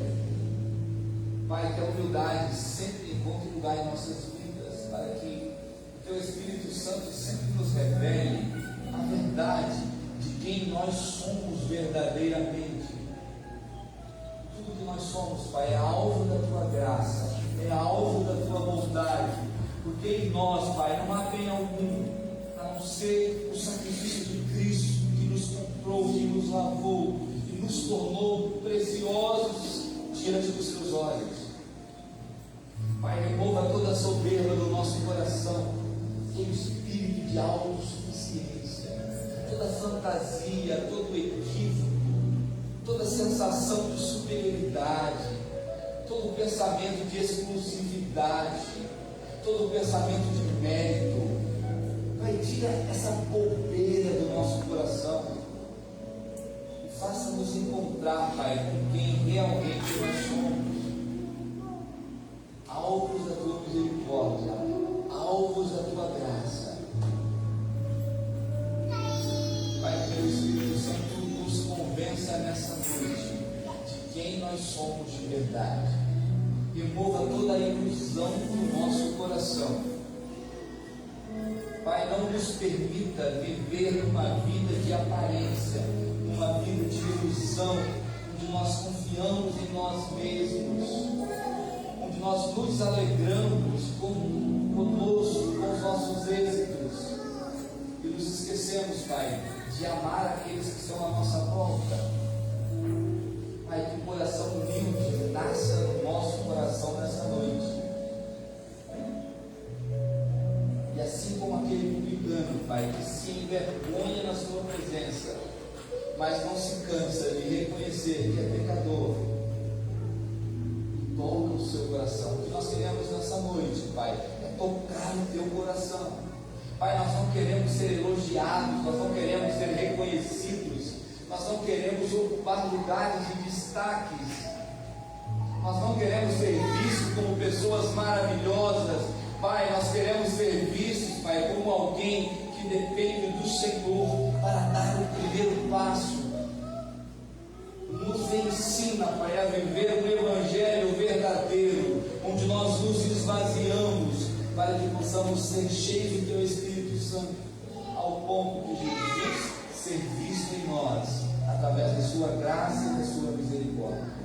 Pai, que a humildade sempre encontre lugar em nossas vidas, para que o Teu Espírito Santo sempre nos revele a verdade de quem nós somos verdadeiramente. Tudo que nós somos, Pai, é alvo da Tua graça, é alvo da Tua bondade, porque em nós, Pai, não há bem algum, a não ser o sacrifício de Cristo, que nos comprou, que nos lavou, e nos tornou preciosos diante dos Teus olhos. Pai, remova toda a soberba do nosso coração, todo espírito de autossuficiência, toda fantasia, todo equívoco, toda sensação de superioridade, todo pensamento de exclusividade, todo pensamento de mérito. Pai, tira essa bobeira do nosso coração e faça-nos encontrar, Pai, com quem realmente nós somos, alvos da Tua misericórdia, alvos da Tua graça. Pai, que o Espírito Santo nos convença nessa noite de quem nós somos de verdade. Remova toda a ilusão do nosso coração. Pai, não nos permita viver uma vida de aparência, uma vida de ilusão, onde nós confiamos em nós mesmos, onde nós nos alegramos conosco, com os nossos êxitos, e nos esquecemos, Pai, de amar aqueles que estão à nossa volta. Pai, que o coração humilde nasça no nosso coração nessa noite, Pai, que se envergonha na Sua presença, mas não se cansa de reconhecer que é pecador, e toca o seu coração. O que nós queremos nessa noite, Pai, é tocar no teu coração. Pai, nós não queremos ser elogiados, nós não queremos ser reconhecidos, nós não queremos ocupar lugares de destaques, nós não queremos ser vistos como pessoas maravilhosas. Pai, nós queremos ser vistos, Pai, como alguém que depende do Senhor para dar o primeiro passo. Nos ensina, Pai, a viver um evangelho verdadeiro, onde nós nos esvaziamos, para que possamos ser cheios do Teu Espírito Santo, ao ponto de Jesus ser visto em nós, através da Sua graça e da Sua misericórdia.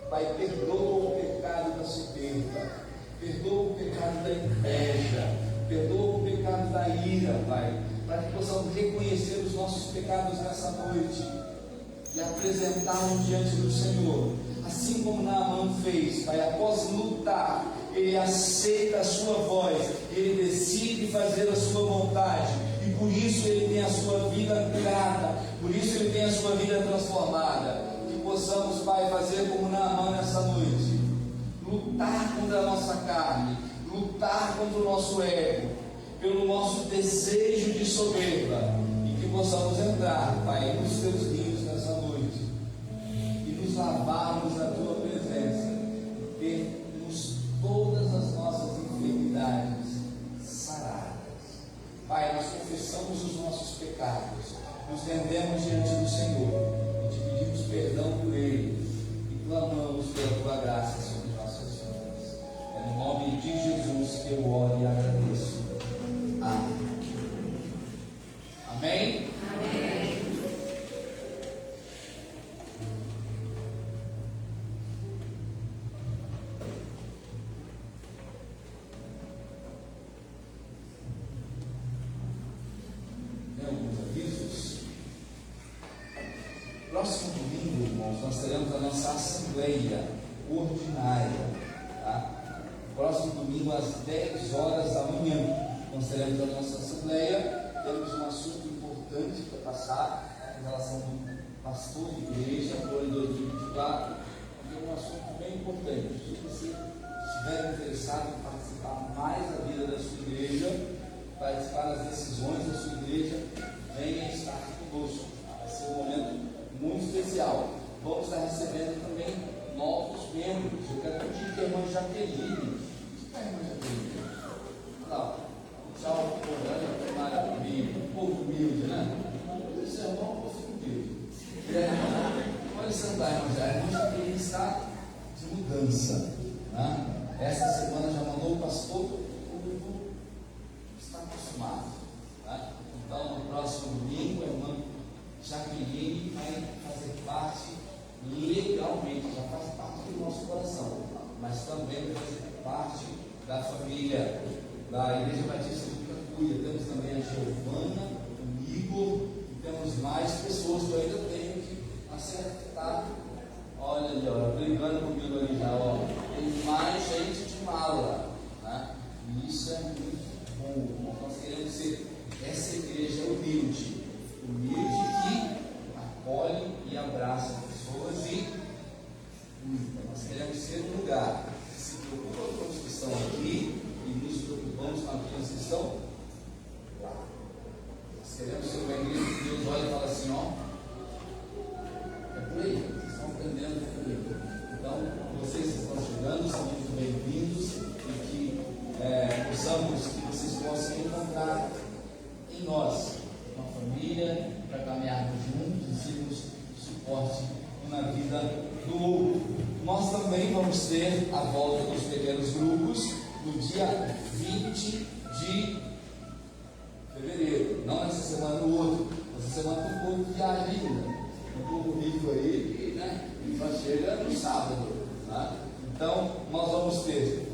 Pai, perdoa o pecado da soberba, perdoa o pecado da inveja, perdoa o pecado da ira, Pai, para que possamos reconhecer os nossos pecados nessa noite e apresentá-los diante do Senhor, assim como Naamã fez, Pai. Após lutar, ele aceita a sua voz, ele decide fazer a sua vontade, e por isso ele tem a sua vida curada, por isso ele tem a sua vida transformada. Que possamos, Pai, fazer como Naamã nessa noite, lutar contra a nossa carne, lutar contra o nosso ego, pelo nosso desejo de soberba, e que possamos entrar, Pai, nos teus rios nessa noite, e nos lavarmos na tua presença, e termos todas as nossas enfermidades saradas. Pai, nós confessamos os nossos pecados, nos rendemos diante do Senhor e te pedimos perdão por eles e clamamos pela tua graça sobre nossas vidas. É no nome de Jesus que eu oro e agradeço. Amém. Amém? Amém. Tem alguns avisos? Próximo domingo, irmãos, nós teremos a nossa assembleia ordinária, tá? Próximo domingo às 10 horas da manhã. Nós teremos a nossa assembleia, temos um assunto importante para passar em relação ao pastor de igreja, no ano de 2024, é um assunto bem importante. Se você estiver interessado em participar mais da vida da sua igreja, participar das decisões da sua igreja, venha estar conosco. Vai ser um momento muito especial. Vamos estar recebendo também novos membros. Eu quero pedir que a irmã Jaqueline, que é a irmã Jaqueline? Não. Tchau, maravilha, um povo humilde, né? Isso é um povo humilde. Pode sentar, irmão. A irmã Jaqueline está de mudança, né? Essa semana já mandou o pastor, o povo está acostumado, né? Então, no próximo domingo, a irmã Jaqueline vai fazer parte legalmente, já faz parte do nosso coração, mas também vai fazer parte da família da Igreja Batista do Cacuia. Temos também a Giovana, o Igor, e temos mais pessoas que eu ainda tenho que acertar. Olha ali, ó, brigando comigo ali já, ó. Tem mais gente de mala, né? E isso é muito bom. Nós queremos ser essa igreja humilde que acolhe e abraça pessoas e nós queremos ser um lugar que se preocupa com os que estão aqui e nos preocupamos com aqueles que estão lá. Nós queremos ser uma igreja que Deus olha e fala assim, ó, é por aí, vocês estão aprendendo comigo. Então, vocês que estão chegando são muito bem-vindos e que que vocês possam encontrar em nós uma família para caminharmos juntos e sermos suporte na vida do outro. Nós também vamos ter a volta dos pequenos grupos no dia 20 de fevereiro, não nessa semana, no outro. Essa semana tem um pouco de viagem ainda, um pouco rico aí, né? E só chega no sábado, né? Então, nós vamos ter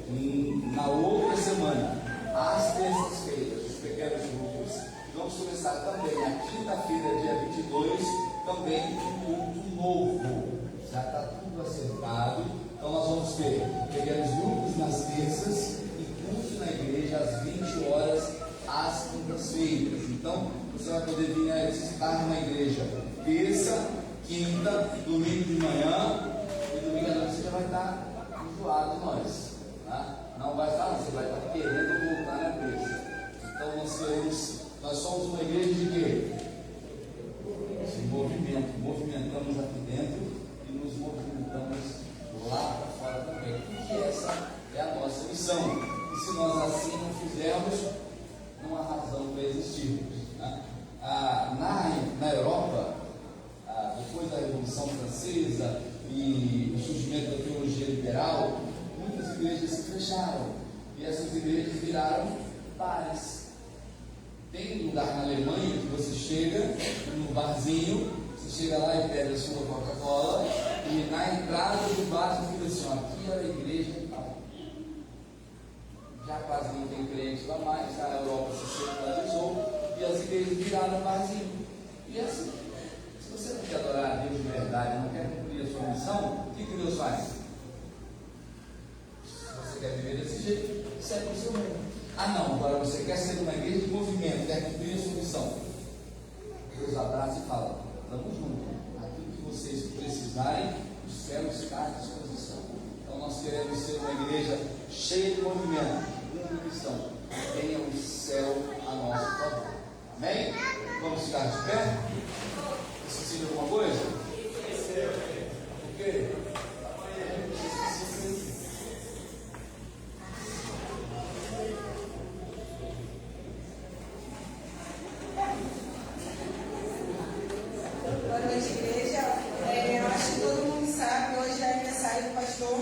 na outra semana, às terças-feiras, os pequenos grupos. Vamos começar também na quinta-feira, dia 22, também um culto novo. Já está tudo acertado. Então nós vamos ter pequenos grupos nas terças e culto na igreja às 20 horas às quintas-feiras. na igreja terça, quinta, domingo de manhã, e domingo à noite você já vai estar enjoado de nós. Tá? Não vai estar, você vai estar querendo voltar na terça. Então nós somos uma igreja de quê? De movimento. Movimentamos aqui dentro e nos movimentamos lá para fora também. Porque essa é a nossa missão. E se nós assim não fizermos, não há razão para existirmos. Né? Na Europa, depois da Revolução Francesa e o surgimento da teologia liberal, muitas igrejas se fecharam e essas igrejas viraram bares. Tem lugar na Alemanha que você chega no barzinho, você chega lá e pega a sua Coca-Cola e na entrada do bar você fica assim: aqui é a igreja e tal. Já quase não tem crente lá mais, a Europa se centralizou e as igrejas viraram barzinho. E assim, se você não quer adorar a Deus de verdade, não quer cumprir a sua missão, o que Deus faz? Se você quer viver desse jeito, segue o seu rumo. Não, agora você quer ser uma igreja de movimento, quer cumprir a sua missão. Deus abraça e fala: vamos junto. Aquilo que vocês precisarem, o céu está à disposição. Então nós queremos ser uma igreja cheia de movimento, uma missão. Tenha o céu a nosso favor. Amém? Vamos ficar de pé? Esqueci de alguma coisa? O quê? Boa noite, igreja. Eu acho que todo mundo sabe, hoje é aniversário do pastor.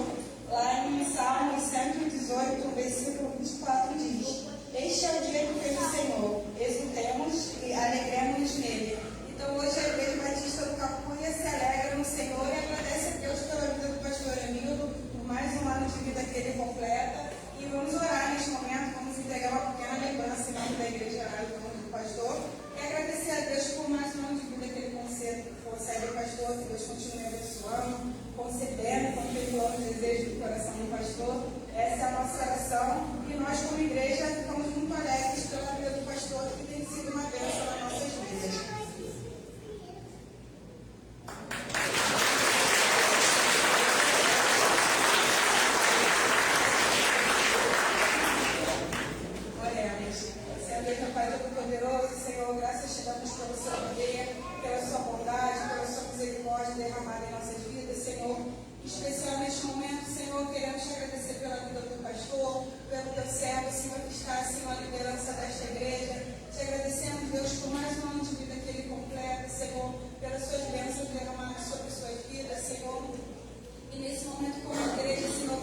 Lá em Salmos 118, versículo 24 diz: este é o dia que fez o Senhor, exultemos e alegremos nele. Então hoje a Igreja Batista do Capunha se alegra no Senhor e agradece a Deus pela vida do pastor Emildo, por mais um ano de vida que ele completa. E vamos orar neste momento, vamos entregar uma pequena lembrança em nome da igreja do pastor e agradecer a Deus por mais um ano de vida que ele concede ao pastor, que Deus continue abençoando, concedendo, contemplando o desejo do coração do pastor. Essa é a nossa oração e nós, como igreja, ficamos muito alegres pela vida do pastor, que tem sido uma bênção nas nossas vidas. Senhor, Pai Todo-Poderoso, Senhor, graças te damos pelo seu poder, pela sua bondade, pela sua misericórdia derramada em nossas vidas, Senhor. Especial neste momento, Senhor, queremos te agradecer pela vida do pastor, pelo teu servo, Senhor, que está, Senhor, à liderança desta igreja. Te agradecemos, Deus, por mais um ano de vida que ele completa, Senhor, pelas suas bênçãos derramadas sobre suas vidas, Senhor. E nesse momento, como igreja, Senhor,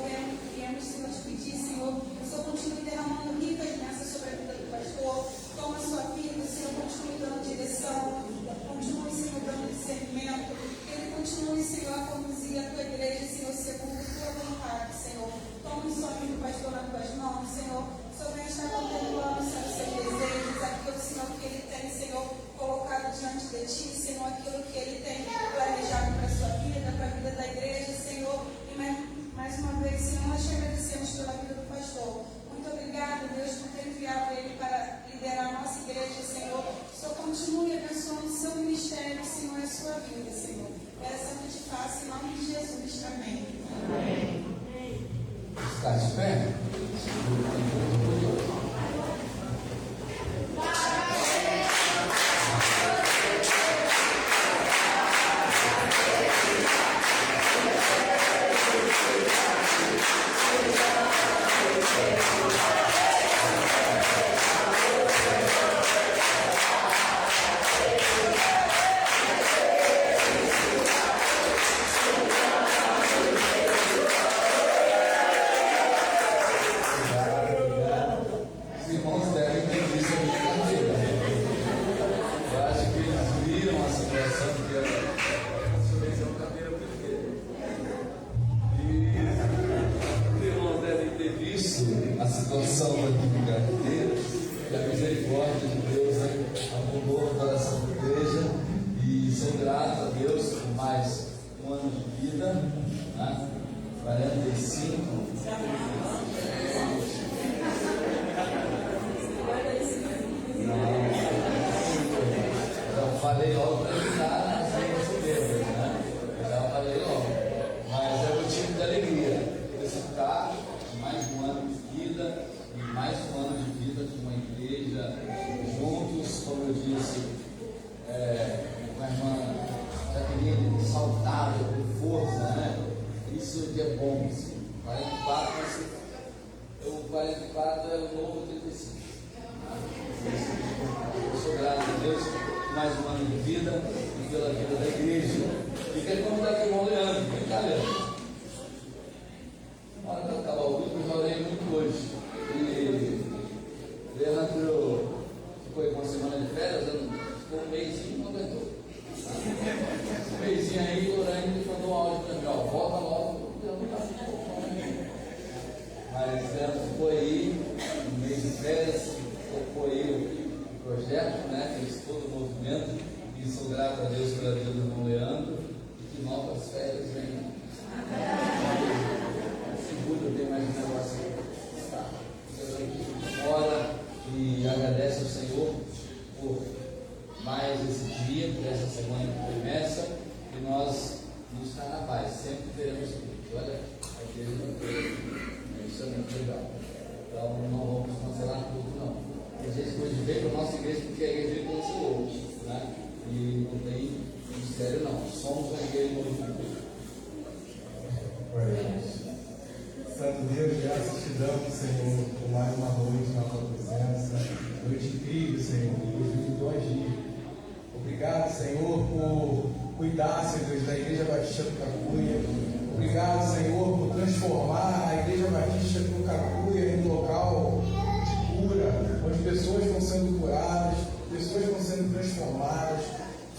viemos, Senhor, te pedir, Senhor, que o Senhor continue derramando ricas bênçãos sobre a vida do pastor. Toma a sua vida, Senhor, continue dando direção, continue, Senhor, dando discernimento. Que ele continue, Senhor, a conduzir a tua igreja, Senhor, segundo a tua vontade, Senhor. Toma o sonho do pastor nas tuas mãos, Senhor. O Senhor vem estar contemplando, Senhor, os seus desejos, aquilo, Senhor, que ele tem, Senhor, colocado diante de ti, Senhor, aquilo que ele tem planejado para a sua vida, para a vida da igreja, Senhor. E mais uma vez, Senhor, nós te agradecemos pela vida do pastor. Muito obrigado, Deus, por ter enviado ele para liderar a nossa igreja, Senhor. Que o Senhor continue abençoando o seu ministério, Senhor, e a sua vida, Senhor. Peço que te faça em nome de Jesus. Amém. Amém. Está de pé? falei logo para evitar as recebê-las, né? Já falei logo. Mas é motivo de alegria desfrutar de mais um ano de vida e mais um ano de vida de uma igreja juntos, como eu disse, com a irmã Jaqueline, saudável, com força, né? Isso que é bom, assim. 44 é o novo 35. Eu sou grato a Deus por mais um ano de vida e pela vida da igreja. E quero convidar aqui o irmão Leandro. Vem cá, Leandro. Na hora que acabar o culto, eu já orei muito hoje. E Leandro ficou aí com uma semana de férias, ficou um mêsinho e não aguentou. Um mêsinho aí, orando, e mandou um áudio para mim: ó, volta logo. Mas Leandro ficou aí um mês de férias, tocou aí o projeto, né? Fez todo o movimento. E sou grato a Deus pela vida do irmão Leandro. E que novas férias venham. Seguro, eu tenho mais um negócio aqui. Tá. Ora e agradece ao Senhor por mais esse dia, por essa semana que começa. E nós nos carnavais sempre teremos tudo. Olha, a igreja não tem. Isso é muito legal. Então não vamos cancelar tudo, não. A gente pode ver para a nossa igreja porque a igreja cancelou, né? E não tem mistério, não. Somos uma igreja movimento. Santo Deus, graças te damos, Senhor, por mais uma noite na tua presença. Noite incrível, Senhor, que tu agir. Obrigado, Senhor, por cuidar, Senhor Deus, da Igreja Batista do Cacuia. Obrigado, Senhor, por transformar a Igreja Batista do Cacuia em local de cura, onde pessoas estão sendo curadas, pessoas estão sendo transformadas,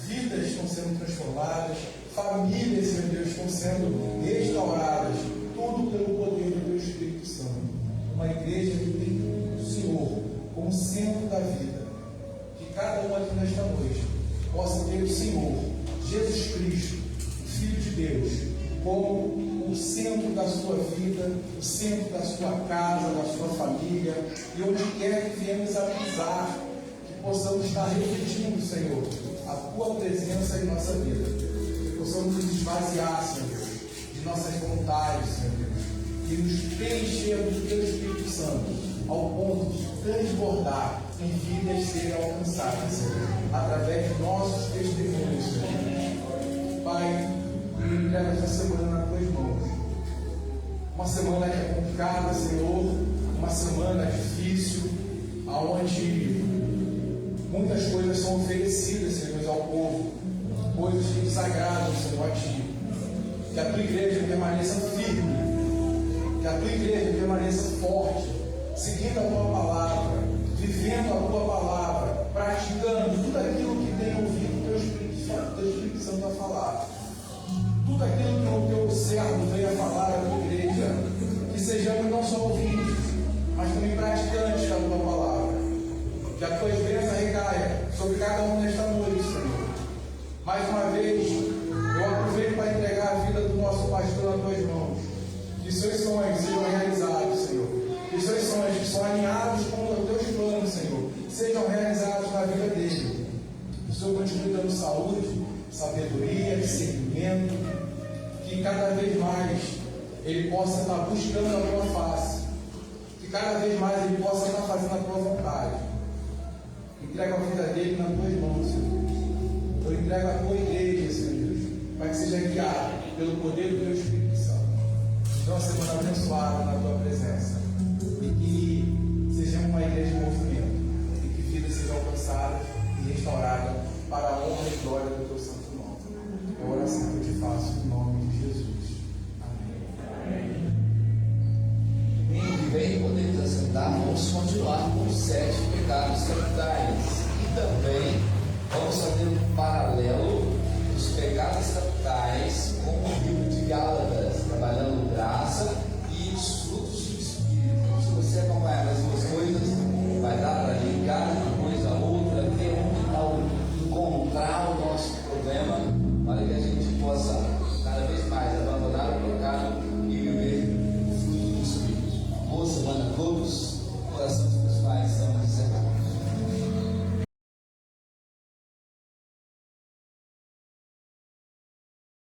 vidas estão sendo transformadas, famílias, Senhor Deus, estão sendo restauradas, tudo pelo poder do teu Espírito Santo. Uma igreja que tem o Senhor como centro da vida. Que cada um aqui nesta noite possa ter o Senhor, Jesus Cristo, o Filho de Deus, como o centro da sua vida, o centro da sua casa, da sua família, e onde quer que venhamos a pisar, que possamos estar refletindo, Senhor, a tua presença em nossa vida, que possamos nos esvaziar, Senhor, de nossas vontades, Senhor Deus, e nos preencher do teu Espírito Santo, ao ponto de transbordar em vidas serem alcançadas, Senhor, através de nossos testemunhos, Senhor. Pai, me entrega esta semana nas tuas mãos. Uma semana que é complicada, Senhor, uma semana difícil, aonde muitas coisas são oferecidas, Senhor, ao povo, coisas que nos agradam, Senhor, a Ti. Que a tua igreja permaneça firme, que a tua igreja permaneça forte, seguindo a tua palavra, vivendo a tua palavra, praticando tudo aquilo que tem ouvido o teu Espírito Santo a falar. Tudo aquilo que o teu servo venha falar à tua igreja, que sejamos não só ouvintes, mas também praticantes da tua palavra. Que a tua bênção recaia sobre cada um nesta noite, Senhor. Mais uma vez, eu aproveito para entregar a vida do nosso pastor nas tuas mãos. Que seus sonhos sejam realizados, Senhor. Que seus sonhos que são alinhados com os teus planos, Senhor, sejam realizados na vida dele. Que o Senhor continue dando saúde, sabedoria, discernimento, que cada vez mais ele possa estar buscando a tua face, que cada vez mais ele possa estar fazendo a tua vontade. Entrega a vida dele nas tuas mãos, Senhor. Eu entrego a tua igreja, Senhor Deus, para que seja guiado pelo poder do teu Espírito Santo. Então, uma semana abençoada na tua presença, e que sejamos uma igreja em movimento, e que vidas sejam alcançadas e restauradas para a honra e glória do teu santo nome. É a oração que eu te faço em nome de Jesus. Amém. Domingo que vem podemos assentar, vamos continuar com os 7 pecados capitais. E também vamos fazer um paralelo dos pecados capitais com o livro de Gálatas, trabalhando graça e os frutos do Espírito. Se você acompanhar as duas coisas, vai dar para ligar uma coisa a outra, ter um tal encontrar o nosso problema, para que a gente